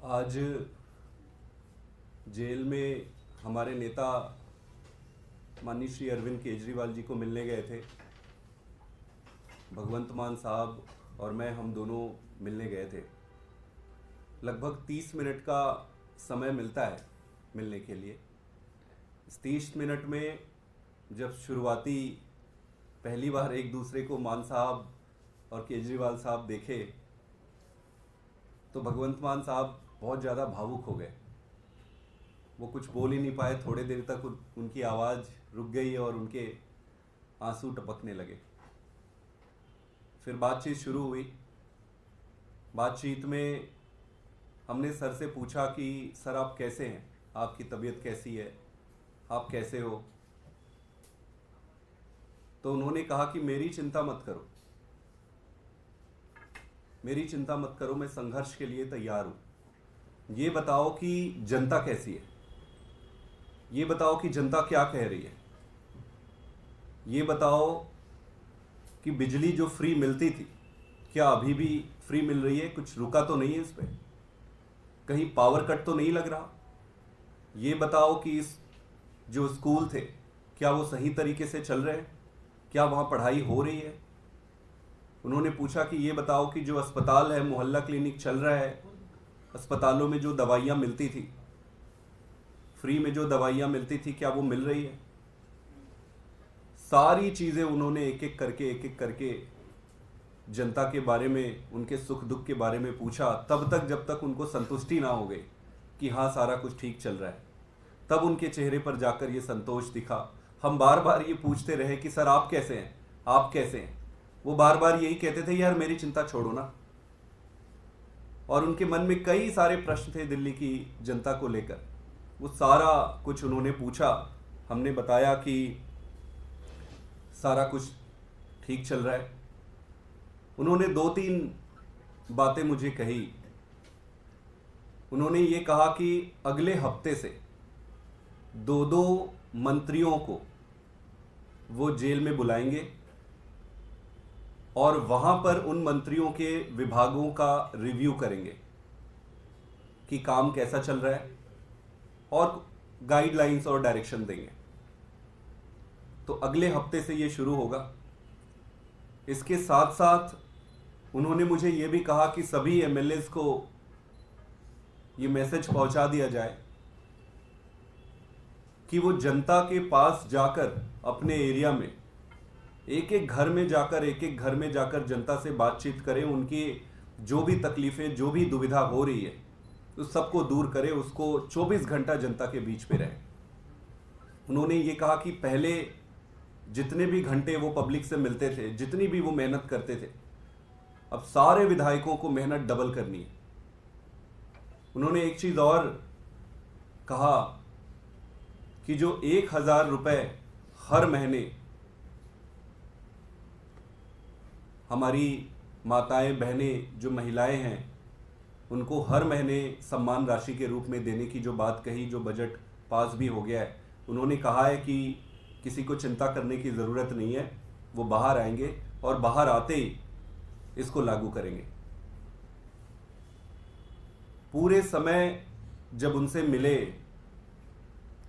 आज जेल में हमारे नेता माननीय श्री अरविंद केजरीवाल जी को मिलने गए थे। भगवंत मान साहब और मैं, हम दोनों मिलने गए थे। लगभग 30 मिनट का समय मिलता है मिलने के लिए। इस 30 मिनट में जब शुरुआती पहली बार एक दूसरे को मान साहब और केजरीवाल साहब देखे तो भगवंत मान साहब बहुत ज़्यादा भावुक हो गए। वो कुछ बोल ही नहीं पाए। थोड़े देर तक उनकी आवाज़ रुक गई और उनके आंसू टपकने लगे। फिर बातचीत शुरू हुई। बातचीत में हमने सर से पूछा कि सर आप कैसे हैं, आपकी तबीयत कैसी है, आप कैसे हो। तो उन्होंने कहा कि मेरी चिंता मत करो, मेरी चिंता मत करो, मैं संघर्ष के लिए तैयार हूं। ये बताओ कि जनता कैसी है, ये बताओ कि जनता क्या कह रही है, ये बताओ कि बिजली जो फ्री मिलती थी क्या अभी भी फ्री मिल रही है, कुछ रुका तो नहीं है इस पर, कहीं पावर कट तो नहीं लग रहा। ये बताओ कि इस जो स्कूल थे क्या वो सही तरीके से चल रहे हैं, क्या वहाँ पढ़ाई हो रही है। उन्होंने पूछा कि ये बताओ कि जो अस्पताल है, मोहल्ला क्लिनिक चल रहा है, अस्पतालों में जो दवाइयाँ मिलती थी, फ्री में जो दवाइयाँ मिलती थी, क्या वो मिल रही है। सारी चीज़ें उन्होंने एक एक करके जनता के बारे में, उनके सुख दुख के बारे में पूछा। तब तक जब तक उनको संतुष्टि ना हो गई कि हाँ सारा कुछ ठीक चल रहा है, तब उनके चेहरे पर जाकर ये संतोष दिखा। हम बार बार ये पूछते रहे कि सर आप कैसे हैं, आप कैसे हैं। वो बार बार यही कहते थे यार मेरी चिंता छोड़ो ना। और उनके मन में कई सारे प्रश्न थे दिल्ली की जनता को लेकर। वो सारा कुछ उन्होंने पूछा। हमने बताया कि सारा कुछ ठीक चल रहा है। उन्होंने 2-3 बातें मुझे कही। उन्होंने ये कहा कि अगले हफ्ते से 2-2 मंत्रियों को वो जेल में बुलाएंगे और वहां पर उन मंत्रियों के विभागों का रिव्यू करेंगे कि काम कैसा चल रहा है और गाइडलाइंस और डायरेक्शन देंगे। तो अगले हफ्ते से ये शुरू होगा। इसके साथ साथ उन्होंने मुझे ये भी कहा कि सभी एमएलएज को ये मैसेज पहुंचा दिया जाए कि वो जनता के पास जाकर, अपने एरिया में एक एक घर में जाकर जनता से बातचीत करें। उनकी जो भी तकलीफें, जो भी दुविधा हो रही है उस सबको दूर करें, उसको 24 घंटा जनता के बीच में रहे। उन्होंने ये कहा कि पहले जितने भी घंटे वो पब्लिक से मिलते थे, जितनी भी वो मेहनत करते थे, अब सारे विधायकों को मेहनत डबल करनी है। उन्होंने एक चीज और कहा कि जो 1000 रुपए हर महीने हमारी माताएं, बहनें, जो महिलाएं हैं, उनको हर महीने सम्मान राशि के रूप में देने की जो बात कही, जो बजट पास भी हो गया है, उन्होंने कहा है कि किसी को चिंता करने की ज़रूरत नहीं है, वो बाहर आएंगे और बाहर आते ही इसको लागू करेंगे। पूरे समय जब उनसे मिले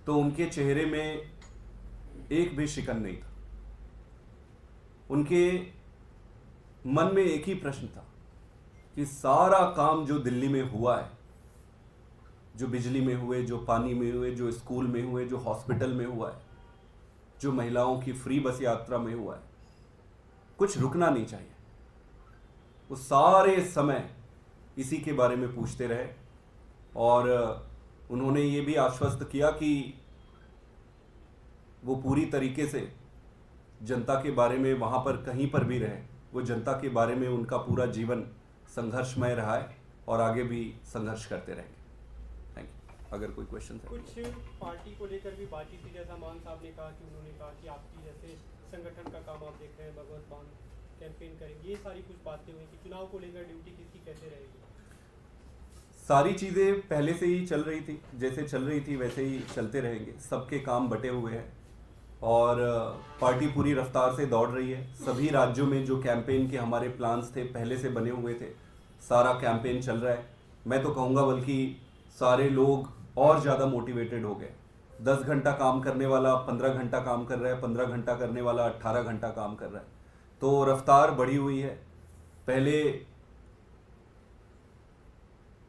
तो उनके चेहरे में एक भी शिकन नहीं था। उनके मन में एक ही प्रश्न था कि सारा काम जो दिल्ली में हुआ है, जो बिजली में हुए, जो पानी में हुए, जो स्कूल में हुए, जो हॉस्पिटल में हुआ है, जो महिलाओं की फ्री बस यात्रा में हुआ है, कुछ रुकना नहीं चाहिए। वो सारे समय इसी के बारे में पूछते रहे और उन्होंने ये भी आश्वस्त किया कि वो पूरी तरीके से जनता के बारे में, वहाँ पर कहीं पर भी रहे, वो जनता के बारे में उनका पूरा जीवन संघर्षमय रहा है और आगे भी संघर्ष करते रहेंगे। Thank you. अगर कोई क्वेश्चन है। कुछ पार्टी को लेकर भी बातचीत थी, जैसा मान साहब ने कहा कि उन्होंने कहा कि आपकी जैसे संगठन का काम आप देख रहे हैं, भगवत मान कैंपेन करेंगे, ये सारी कुछ बातें हुई कि चुनाव को लेकर ड्यूटी किसकी कैसे रहेगी। सारी चीज़ें पहले से ही चल रही थी, जैसे चल रही थी वैसे ही चलते रहेंगे। सबके काम बटे हुए हैं और पार्टी पूरी रफ्तार से दौड़ रही है। सभी राज्यों में जो कैंपेन के हमारे प्लान्स थे, पहले से बने हुए थे, सारा कैंपेन चल रहा है। मैं तो कहूँगा बल्कि सारे लोग और ज़्यादा मोटिवेटेड हो गए। 10 घंटा काम करने वाला 15 घंटा काम कर रहा है, 15 घंटा करने वाला 18 घंटा काम कर रहा है। तो रफ्तार बढ़ी हुई है। पहले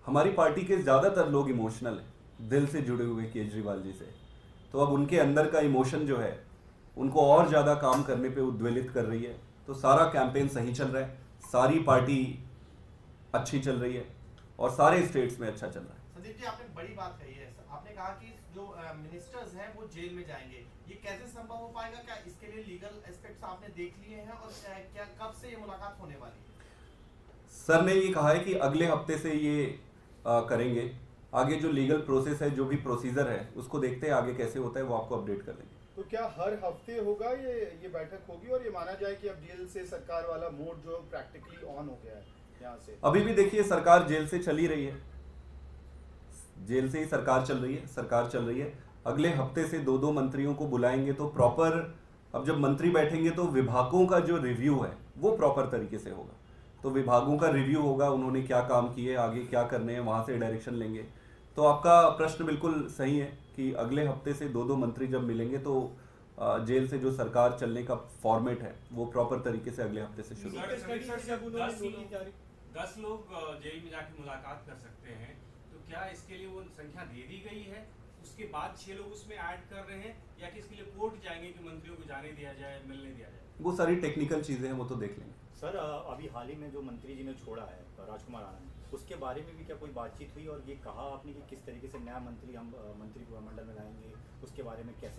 हमारी पार्टी के ज़्यादातर लोग इमोशनल हैं, दिल से जुड़े हुए केजरीवाल जी से। तो अब उनके अंदर का इमोशन जो है उनको और ज़्यादा काम करने पे उद्वेलित कर रही है। तो सारा कैंपेन सही चल रहा है, सारी पार्टी अच्छी चल रही है और सारे स्टेट्स में अच्छा चल रहा है। संदीप जी, आपने बड़ी बात कही है। आपने कहा कि जो मिनिस्टर्स हैं वो जेल में जाएंगे, ये कैसे संभव हो पाएगा? क्या इसके लिए लीगल एस्पेक्ट्स आपने देख लिए हैं और क्या कब से ये मुलाकात होने वाली है? सर ने ये कहा है कि अगले हफ्ते से ये करेंगे। आगे जो लीगल प्रोसेस है, जो भी प्रोसीजर है, उसको देखते हैं आगे कैसे होता है, वो आपको अपडेट कर देंगे। तो क्या हर हफ्ते होगा ये बैठक होगी और ये माना जाए कि अब जेल से सरकार वाला मोड जो प्रैक्टिकली ऑन हो गया है यहाँ से? अभी भी देखिए सरकार जेल से चल ही रही है, जेल से ही सरकार चल रही है। अगले हफ्ते से 2-2 मंत्रियों को बुलाएंगे तो प्रॉपर, अब जब मंत्री बैठेंगे तो विभागों का जो रिव्यू है वो प्रॉपर तरीके से होगा। तो विभागों का रिव्यू होगा, उन्होंने क्या काम किए, आगे क्या करने हैं, वहाँ से डायरेक्शन लेंगे। तो आपका प्रश्न बिल्कुल सही है कि अगले हफ्ते से 2-2 मंत्री जब मिलेंगे तो जेल से जो सरकार चलने का फॉर्मेट है वो प्रॉपर तरीके से अगले हफ्ते से शुरू होगा। 10 लोग जेल में जाके मुलाकात कर सकते हैं, तो क्या इसके लिए वो संख्या दे दी गई है? उसके बाद 6 लोग उसमें ऐड कर रहे हैं या कि इसके लिए कोर्ट जाएंगे कि मंत्रियों को जाने दिया जाए, मिलने दिया जाए? वो सारी टेक्निकल चीज़ें हैं, वो तो देख लेंगे। सर, अभी हाल ही में जो मंत्री जी ने छोड़ा है राजकुमार आनंद, उसके बारे में भी क्या कोई बातचीत हुई और ये कहा आपने कि किस तरीके से नया मंत्री हम मंत्री मंडल में लाएंगे, उसके बारे में कैसे